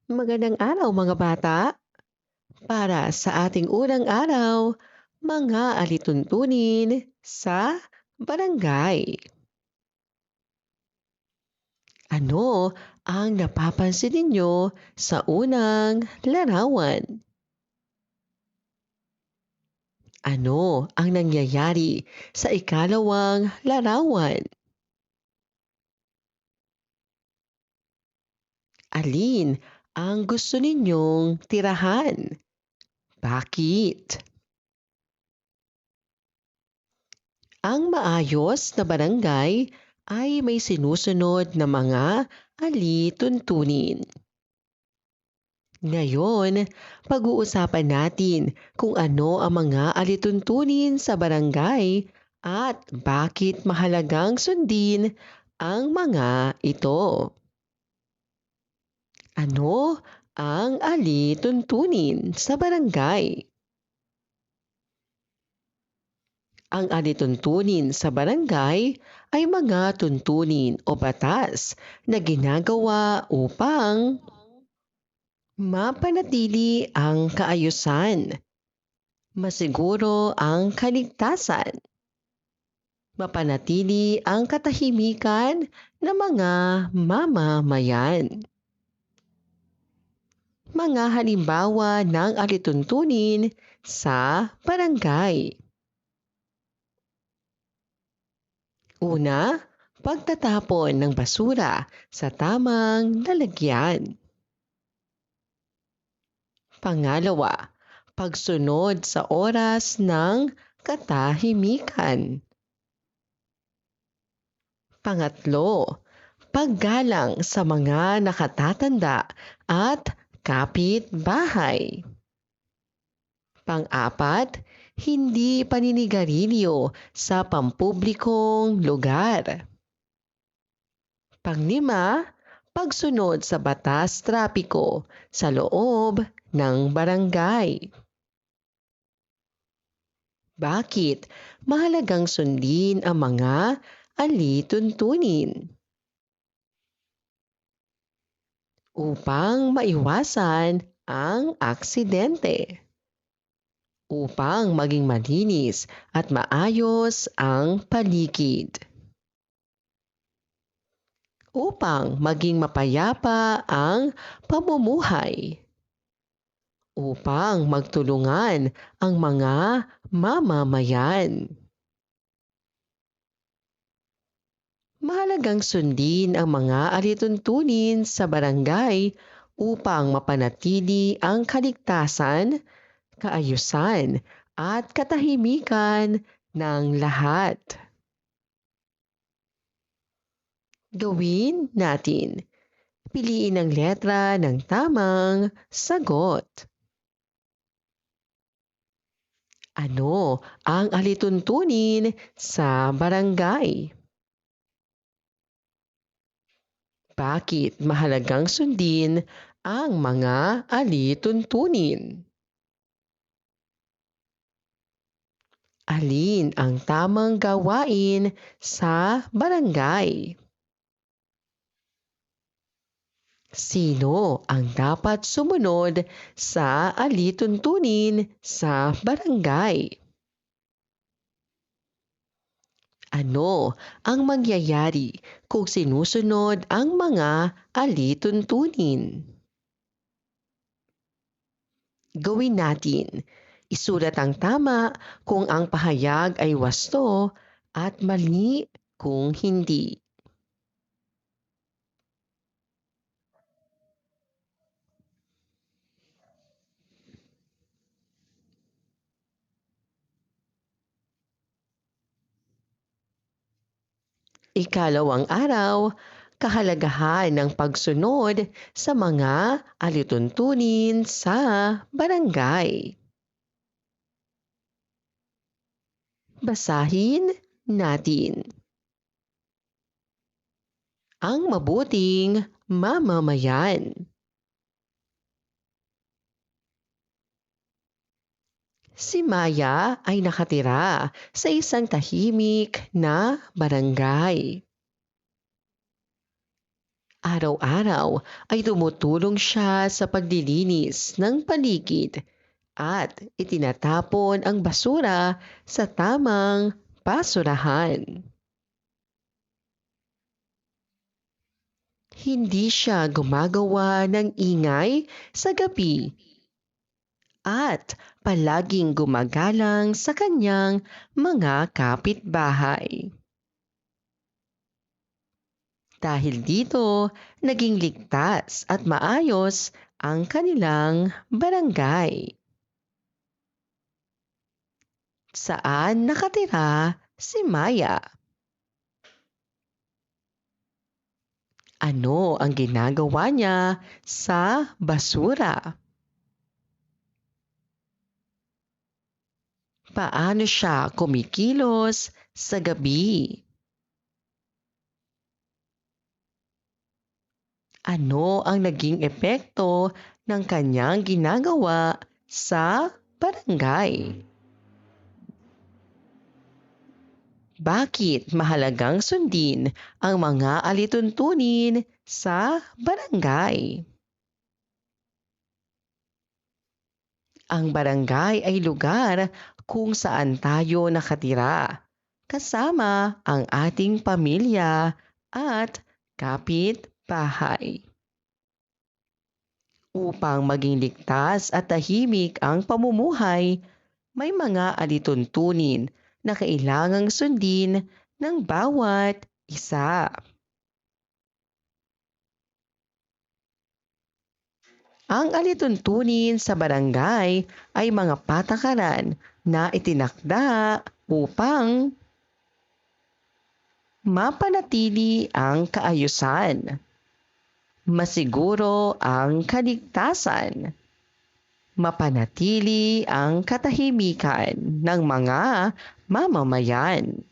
Magandang araw mga bata. Para sa ating unang araw, mga alituntunin sa barangay. Ano ang napapansin ninyo sa unang larawan? Ano ang nangyayari sa ikalawang larawan? Alin ang gusto ninyong tirahan? Bakit? Ang maayos na barangay ay may sinusunod na mga alituntunin. Ngayon, pag-uusapan natin kung ano ang mga alituntunin sa barangay at bakit mahalagang sundin ang mga ito. Ano ang alituntunin sa barangay? Ang alituntunin sa barangay ay mga tuntunin o batas na ginagawa upang mapanatili ang kaayusan, masiguro ang kaligtasan, mapanatili ang katahimikan ng mga mamamayan. Mga halimbawa ng alituntunin sa barangay. Una, pagtatapon ng basura sa tamang lalagyan. Pangalawa, pagsunod sa oras ng katahimikan. Pangatlo, paggalang sa mga nakatatanda at kapitbahay. Pang-apat, hindi paninigarilyo sa pampublikong lugar. Panglima, pagsunod sa batas trapiko sa loob ng barangay. Bakit mahalagang sundin ang mga alituntunin? Upang maiwasan ang aksidente. Upang maging malinis at maayos ang paligid. Upang maging mapayapa ang pamumuhay. Upang magtulungan ang mga mamamayan. Mahalagang sundin ang mga alituntunin sa barangay upang mapanatili ang kaligtasan, kaayusan at katahimikan ng lahat. Gawin natin. Piliin ang letra ng tamang sagot. Ano ang alituntunin sa barangay? Bakit mahalagang sundin ang mga alituntunin? Alin ang tamang gawain sa barangay? Sino ang dapat sumunod sa alituntunin sa barangay? Ano ang mangyayari kung sinusunod ang mga alituntunin? Gawin natin. Isulat ang tama kung ang pahayag ay wasto at mali kung hindi. Ikalawang araw, kahalagahan ng pagsunod sa mga alituntunin sa barangay. Basahin natin. Ang mabuting mamamayan. Si Maya ay nakatira sa isang tahimik na barangay. Araw-araw ay tumutulong siya sa paglilinis ng paligid at itinatapon ang basura sa tamang basurahan. Hindi siya gumagawa ng ingay sa gabi at palaging gumagalang sa kanyang mga kapitbahay. Dahil dito, naging ligtas at maayos ang kanilang barangay. Saan nakatira si Maya? Ano ang ginagawa niya sa basura? Paano siya kumikilos sa gabi? Ano ang naging epekto ng kanyang ginagawa sa barangay? Bakit mahalagang sundin ang mga alituntunin sa barangay? Ang barangay ay lugar kung saan tayo nakatira, kasama ang ating pamilya at kapit-bahay. Upang maging ligtas at tahimik ang pamumuhay, may mga alituntunin na kailangang sundin ng bawat isa. Ang alituntunin sa barangay ay mga patakaran na itinakda upang mapanatili ang kaayusan, masiguro ang kaligtasan, mapanatili ang katahimikan ng mga mamamayan.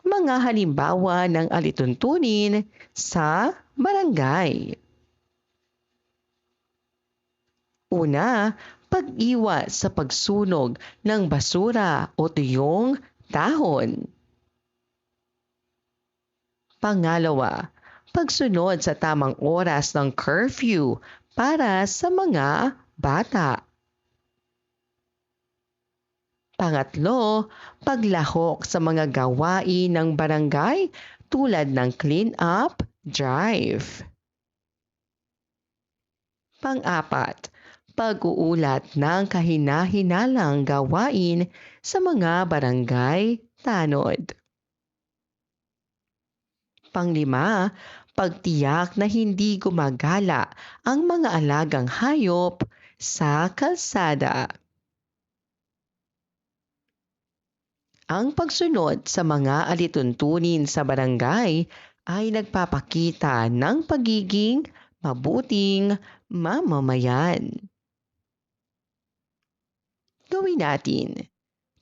Mga halimbawa ng alituntunin sa barangay. Una, pag-iwas sa pagsunog ng basura o tuyong dahon. Pangalawa, pagsunod sa tamang oras ng curfew para sa mga bata. Pangatlo, paglahok sa mga gawain ng barangay tulad ng clean-up drive. Pang-apat, pag-uulat ng kahina-hinalang gawain sa mga barangay tanod. Panglima, pagtiyak na hindi gumagala ang mga alagang hayop sa kalsada. Ang pagsunod sa mga alituntunin sa barangay ay nagpapakita ng pagiging mabuting mamamayan. Gawin natin.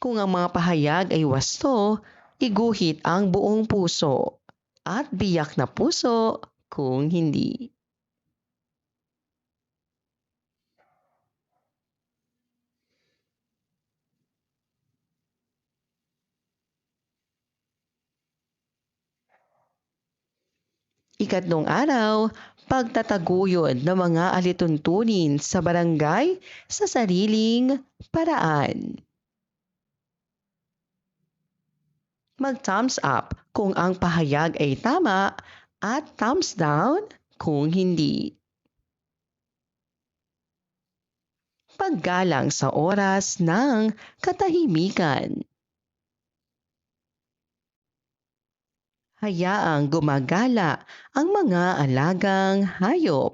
Kung ang mga pahayag ay wasto, iguhit ang buong puso at biyak na puso kung hindi. Ikatlong araw, pagtataguyod ng mga alituntunin sa barangay sa sariling paraan. Mag-thumbs up kung ang pahayag ay tama at thumbs down kung hindi. Paggalang sa oras ng katahimikan. Hayaang gumagala ang mga alagang hayop.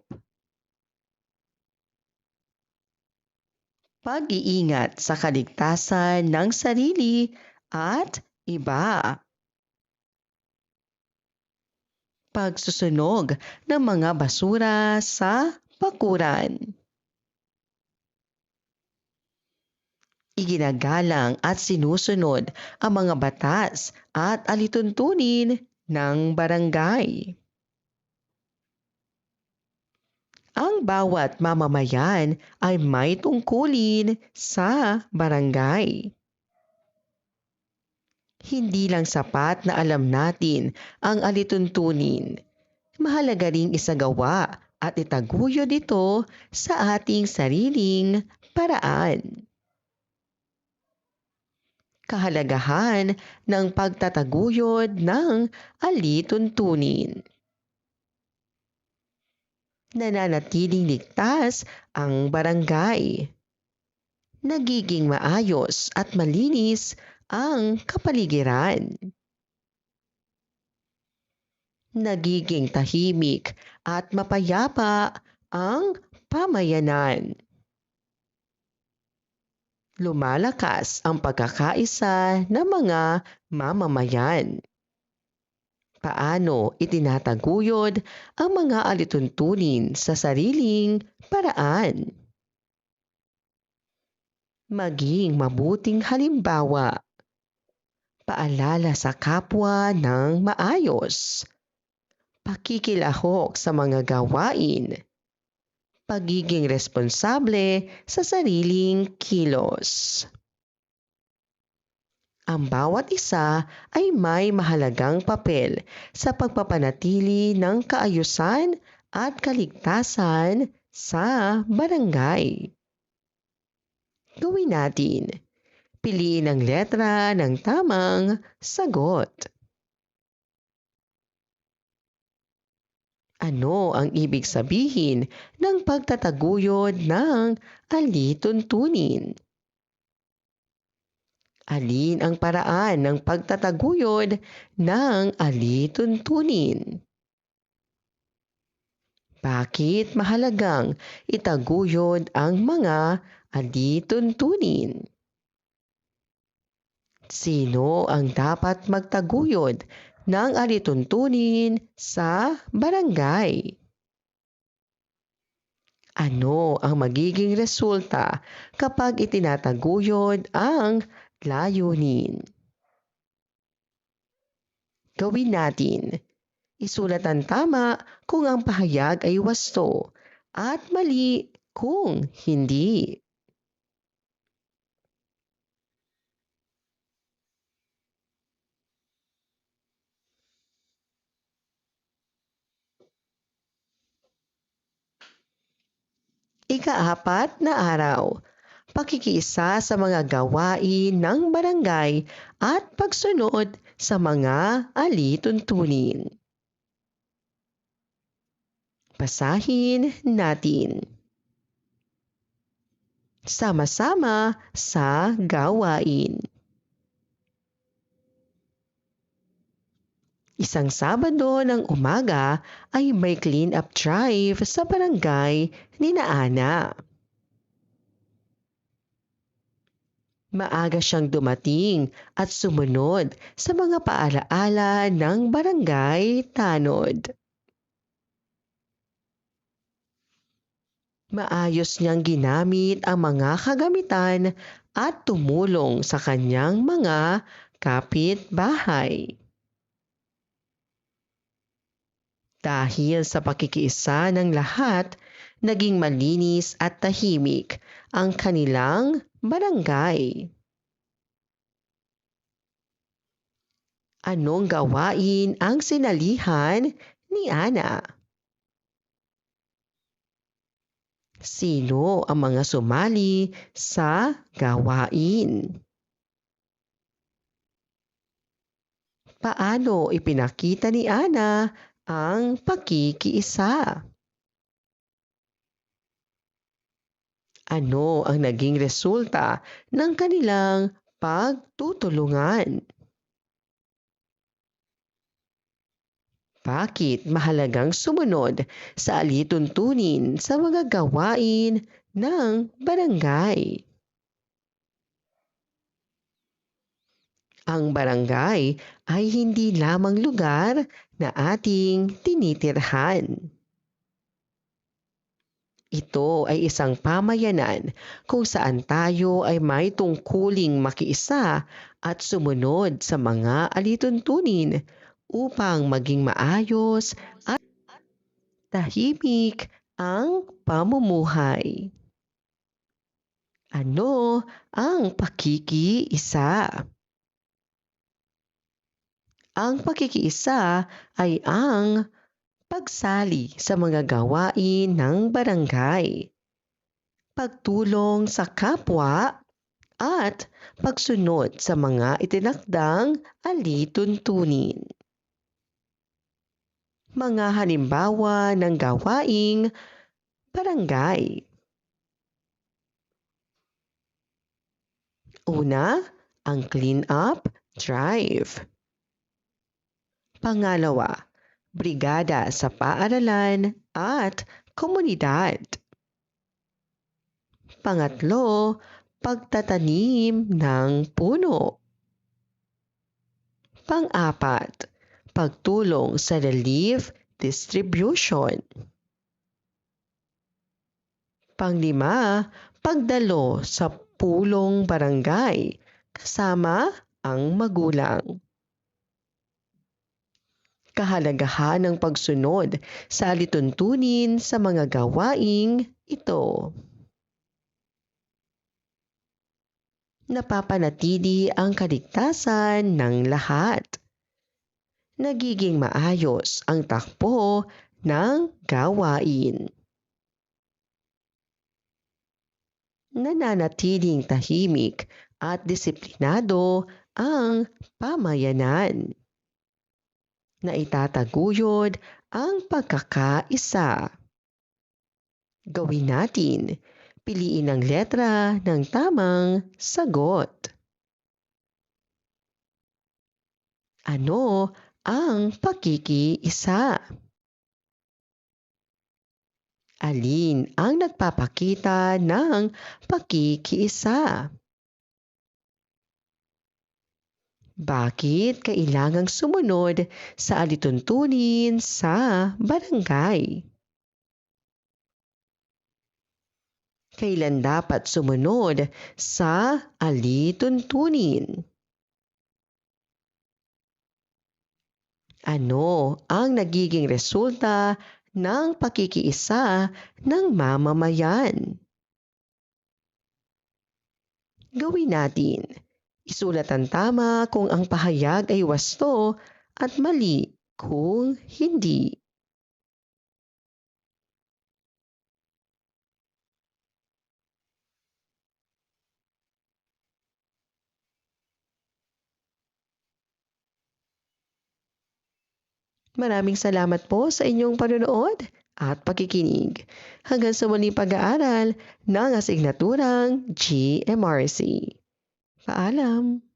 Pag-iingat sa kaligtasan ng sarili at iba. Pagsusunog ng mga basura sa bakuran. Iginagalang at sinusunod ang mga batas at alituntunin ng barangay. Ang bawat mamamayan ay may tungkulin sa barangay. Hindi lang sapat na alam natin ang alituntunin. Mahalaga ring isagawa at itaguyod ito sa ating sariling paraan. Kahalagahan ng pagtataguyod ng alituntunin. Nananatiling ligtas ang barangay. Nagiging maayos at malinis ang kapaligiran. Nagiging tahimik at mapayapa ang pamayanan. Lumalakas ang pagkakaisa ng mga mamamayan. Paano itinataguyod ang mga alituntunin sa sariling paraan? Maging mabuting halimbawa. Paalala sa kapwa ng maayos. Pakikilahok sa mga gawain. Pagiging responsable sa sariling kilos. Ang bawat isa ay may mahalagang papel sa pagpapanatili ng kaayusan at kaligtasan sa barangay. Gawin natin. Piliin ang letra ng tamang sagot. Ano ang ibig sabihin ng pagtataguyod ng alituntunin? Alin ang paraan ng pagtataguyod ng alituntunin? Bakit mahalagang itaguyod ang mga alituntunin? Sino ang dapat magtaguyod ng alituntunin sa barangay? Ano ang magiging resulta kapag itinataguyod ang layunin? Gawin natin. Isulat ang tama kung ang pahayag ay wasto at mali kung hindi. Ika-4 na araw. Pakikiisa sa mga gawain ng barangay at pagsunod sa mga alituntunin. Basahin natin. Sama-sama sa gawain. Isang Sabado ng umaga ay may clean-up drive sa barangay ni Ana. Maaga siyang dumating at sumunod sa mga paalaala ng barangay tanod. Maayos niyang ginamit ang mga kagamitan at tumulong sa kanyang mga kapitbahay. Dahil sa pakikiisa ng lahat, naging malinis at tahimik ang kanilang barangay. Anong gawain ang sinalihan ni Ana? Sino ang mga sumali sa gawain? Paano ipinakita ni Ana ang pakikiisa? Ano ang naging resulta ng kanilang pagtutulungan? Bakit mahalagang sumunod sa alituntunin sa mga gawain ng barangay? Ang barangay ay hindi lamang lugar na ating tinitirhan. Ito ay isang pamayanan kung saan tayo ay may tungkuling makiisa at sumunod sa mga alituntunin upang maging maayos at tahimik ang pamumuhay. Ano ang pakikiisa? Ang pakikiisa ay ang pagsali sa mga gawain ng barangay, pagtulong sa kapwa at pagsunod sa mga itinakdang alituntunin. Mga halimbawa ng gawaing barangay. Una, ang clean-up drive. Pangalawa, brigada sa paaralan at komunidad. Pangatlo, pagtatanim ng puno. Pang-apat, pagtulong sa relief distribution. Panglima, pagdalo sa pulong barangay kasama ang magulang. Kahalagahan ng pagsunod sa alituntunin sa mga gawaing ito. Napapanatili ang kaligtasan ng lahat. Nagiging maayos ang takbo ng gawain. Nananatiling tahimik at disiplinado ang pamayanan. Naitataguyod ang pagkakaisa. Gawin natin. Piliin ang letra ng tamang sagot. Ano ang pakikiisa? Alin ang nagpapakita ng pakikiisa? Bakit kailangang sumunod sa alituntunin sa barangay? Kailan dapat sumunod sa alituntunin? Ano ang nagiging resulta ng pakikiisa ng mamamayan? Gawin natin. Isulat ang tama kung ang pahayag ay wasto at mali kung hindi. Maraming salamat po sa inyong panonood at pakikinig. Hanggang sa muling pag-aaral ng asignaturang GMRC. Paalam!